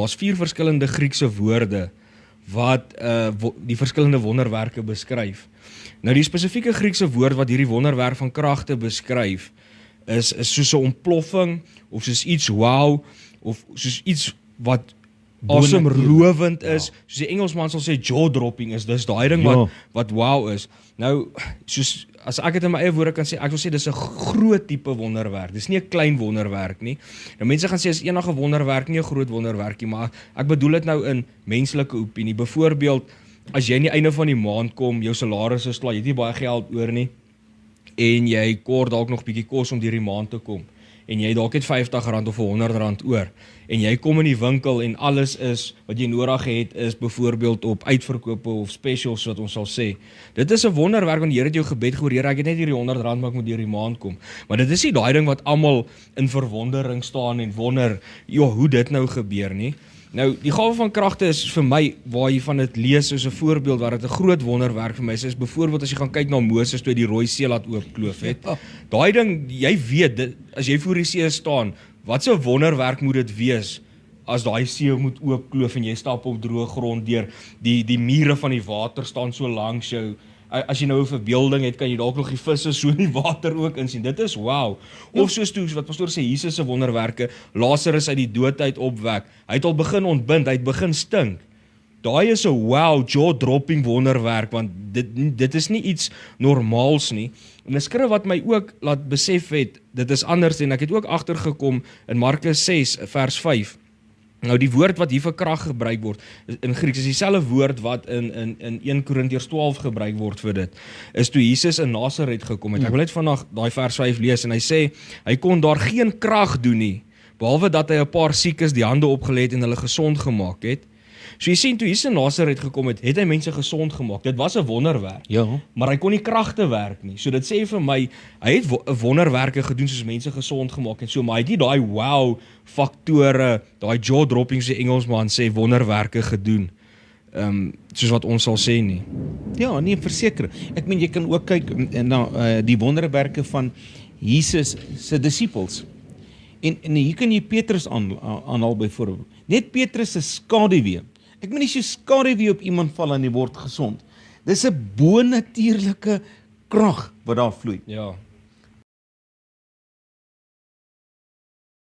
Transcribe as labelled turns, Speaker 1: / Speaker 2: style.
Speaker 1: Daar's 4 verskillende Griekse woorde wat die verskillende wonderwerke beskryf. Nou die spesifieke Griekse woord wat hierdie wonderwerk van kragte beskryf, is soos 'n ontploffing, of soos iets wow, of soos iets wat asemrowend is, soos die Engelsman sal sê jaw-dropping is, dis daai ding wat wow is. Nou, soos, as ek het in my eie woorde kan sê, ek wil sê dis 'n groot tipe wonderwerk, dis nie 'n klein wonderwerk nie. Nou mense gaan sê, is enige wonderwerk nie 'n groot wonderwerk nie, maar ek bedoel dit nou in menslike opinie. Byvoorbeeld, as jy aan die einde van die maand kom, jou salaris is klaar, jy het nie baie geld oor nie, en jy kort dalk nog bietjie kos om deur die maand te kom, en jy dalk het R50 of R100 oor, en jy kom in die winkel en alles is, wat jy nodig het, is byvoorbeeld op uitverkope of specials wat ons sal sê. Dit is 'n wonderwerk, want die Here het jou gebed gehoor, Here, ek het net hierdie R100, maar ek moet deur die maand kom. Maar dit is nie daai ding wat almal in verwondering staan en wonder, hoe dit nou gebeur nie. Nou, die gawe van kragte is vir my, waar jy van dit lees soos 'n voorbeeld, waar dit 'n groot wonderwerk vir my is byvoorbeeld as jy gaan kyk na Moses toe hy die Rooi See laat oopkloof het. Daai ding, jy weet, dit, as jy voor die see staan, wat 'n wonderwerk moet dit wees, as daai see moet oopkloof en jy stap op droë grond deur, die mure van die water staan so langs jou. As jy nou 'n verbeelding het, kan jy dalk nog die visse so in die water ook insien. Dit is wow. Of soos toe, wat pastoor sê, Jesus se wonderwerke, Lazarus uit die dood uit opwek. Hy het al begin ontbind, hy het begin stink. Daai is 'n wow, jaw-dropping wonderwerk, want dit is nie iets normaals nie. En 'n skrif wat my ook laat besef het, dit is anders, en ek het ook agtergekom in Markus 6 vers 5. Nou die woord wat hier vir krag gebruik word in Grieks is dieselfde woord wat in 1 Korintiërs 12 gebruik word vir dit. Is toe Jesus in Nasaret gekom het. Ek wil net vandag daai vers 5 lees, en hy sê hy kon daar geen krag doen nie, behalwe dat hy 'n paar siekes die hande opgelê het en hulle gesond gemaak het. So jy sien, toe Jesus in Nasaret gekom het, het hy mense gesond gemaak. Dit was 'n wonderwerk.
Speaker 2: Ja.
Speaker 1: Maar hy kon nie kragte werk nie. So dit sê vir my, hy het wonderwerke gedoen soos mense gesond gemaak en so, maar hy het nie daai wow faktore, daai jaw-dropping soos die Engelsman sê, wonderwerke gedoen. Soos wat ons sal sê nie.
Speaker 2: Ja, nee, verseker. Ek meen, jy kan ook kyk na die wonderwerke van Jesus se disippels. En hier kan jy Petrus aanhaal byvoorbeeld. Net Petrus se skaduwee. Ek meen, as jy skaduwee op iemand val en hy word gesond, dis 'n bonatuurlike krag wat daar vloei.
Speaker 1: Ja.